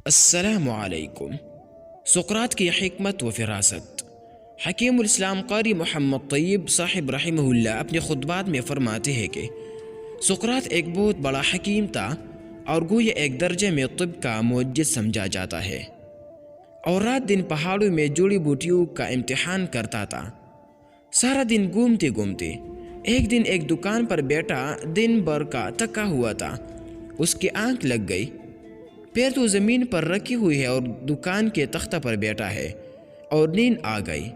السلام علیکم۔ سقراط کی حکمت و فراست۔ حکیم الاسلام قاری محمد طیب صاحب رحمہ اللہ اپنے خطبات میں فرماتے ہیں کہ سقراط ایک بہت بڑا حکیم تھا اور گویا ایک درجے میں طب کا معجز سمجھا جاتا ہے، اور رات دن پہاڑوں میں جڑی بوٹیوں کا امتحان کرتا تھا۔ سارا دن گھومتے گھومتے ایک دن ایک دکان پر بیٹھا، دن بھر کا تھکا ہوا تھا۔ اس کی آنکھ لگ گئی، پیر تو زمین پر رکھی ہوئی ہے اور دکان کے تختہ پر بیٹھا ہے، اور نیند آ گئی۔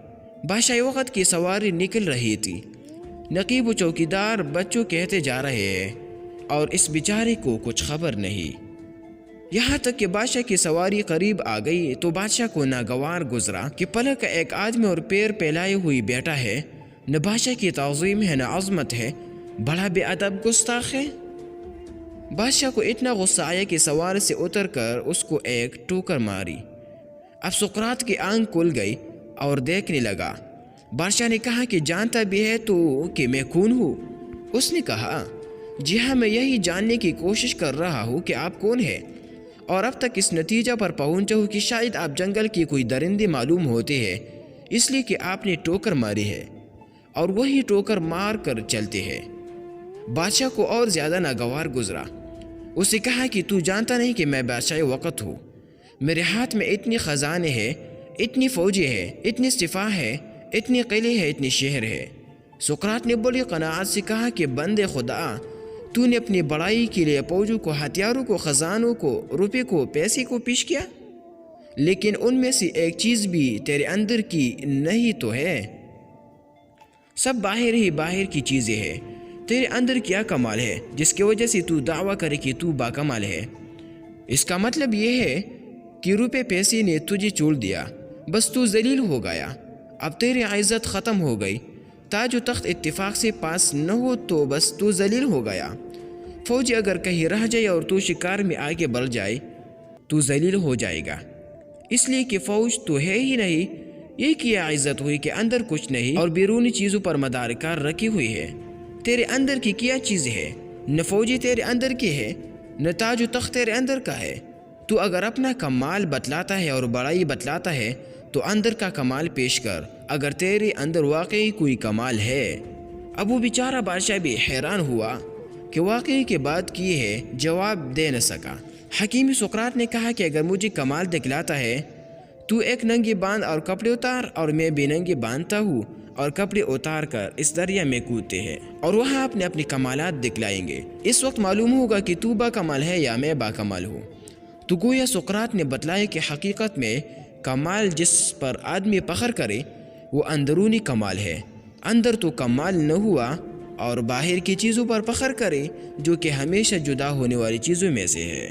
بادشاہ وقت کی سواری نکل رہی تھی، نقیب و چوکیدار بچوں کہتے جا رہے ہیں اور اس بیچارے کو کچھ خبر نہیں۔ یہاں تک کہ بادشاہ کی سواری قریب آ گئی تو بادشاہ کو ناگوار گزرا کہ پلک کا ایک آدمی اور پیر پھیلائے ہوئی بیٹھا ہے، نہ بادشاہ کی تعظیم ہے نہ عظمت ہے، بڑا بے ادب گستاخ ہے۔ بادشاہ کو اتنا غصہ آیا کہ سوار سے اتر کر اس کو ایک ٹوکر ماری۔ اب سقراط کی آنکھ کھل گئی اور دیکھنے لگا۔ بادشاہ نے کہا کہ جانتا بھی ہے تو کہ میں کون ہوں؟ اس نے کہا جی ہاں، میں یہی جاننے کی کوشش کر رہا ہوں کہ آپ کون ہیں، اور اب تک اس نتیجہ پر پہنچا ہوں کہ شاید آپ جنگل کی کوئی درندے معلوم ہوتے ہیں، اس لیے کہ آپ نے ٹوکر ماری ہے اور وہی ٹوکر مار کر چلتے ہیں۔ بادشاہ کو اور زیادہ ناگوار گزرا۔ اسے کہا کہ تو جانتا نہیں کہ میں بادشاہ وقت ہوں، میرے ہاتھ میں اتنی خزانے ہیں، اتنی فوجیں ہیں، اتنی سپاہ ہے، اتنے قلعے ہیں، اتنے شہر ہے۔ سقراط نے بڑی قناعت سے کہا کہ بندے خدا، تو نے اپنی بڑائی کے لیے فوجوں کو، ہتھیاروں کو، خزانوں کو، روپے کو، پیسے کو پیش کیا، لیکن ان میں سے ایک چیز بھی تیرے اندر کی نہیں تو ہے۔ سب باہر ہی باہر کی چیزیں ہیں۔ تیرے اندر کیا کمال ہے جس کی وجہ سے تو دعویٰ کرے کہ تو باکمال ہے؟ اس کا مطلب یہ ہے کہ روپے پیسے نے تجھے چھوڑ دیا، بس تو ذلیل ہو گیا، اب تیری عزت ختم ہو گئی۔ تاج و تخت اتفاق سے پاس نہ ہو تو بس تو ذلیل ہو گیا۔ فوج اگر کہیں رہ جائے اور تو شکار میں آگے بڑھ جائے تو ذلیل ہو جائے گا، اس لیے کہ فوج تو ہے ہی نہیں۔ یہ کیا عزت ہوئی کہ اندر کچھ نہیں اور بیرونی چیزوں پر مدار کار رکھی ہوئی ہے۔ تیرے اندر کی کیا چیز ہے؟ نہ فوجی تیرے اندر کی ہے، نہ تاج و تخت تیرے اندر کا ہے۔ تو اگر اپنا کمال بتلاتا ہے اور بڑائی بتلاتا ہے تو اندر کا کمال پیش کر، اگر تیرے اندر واقعی کوئی کمال ہے۔ اب وہ بیچارہ بادشاہ بھی حیران ہوا کہ واقعی کے بات کی ہے، جواب دے نہ سکا۔ حکیم سقراط نے کہا کہ اگر مجھے کمال دکھلاتا ہے تو ایک ننگی باندھ اور کپڑے اتار، اور میں بھی ننگی باندھتا ہوں اور کپڑے اتار کر اس دریا میں کودتے ہیں، اور وہاں اپنے اپنے کمالات دکھلائیں گے۔ اس وقت معلوم ہوگا کہ تو باکمال ہے یا میں باکمال ہوں۔ تو گویا سقراط نے بتلایا کہ حقیقت میں کمال جس پر آدمی فخر کرے وہ اندرونی کمال ہے، اندر تو کمال نہ ہوا، اور باہر کی چیزوں پر فخر کرے جو کہ ہمیشہ جدا ہونے والی چیزوں میں سے ہے۔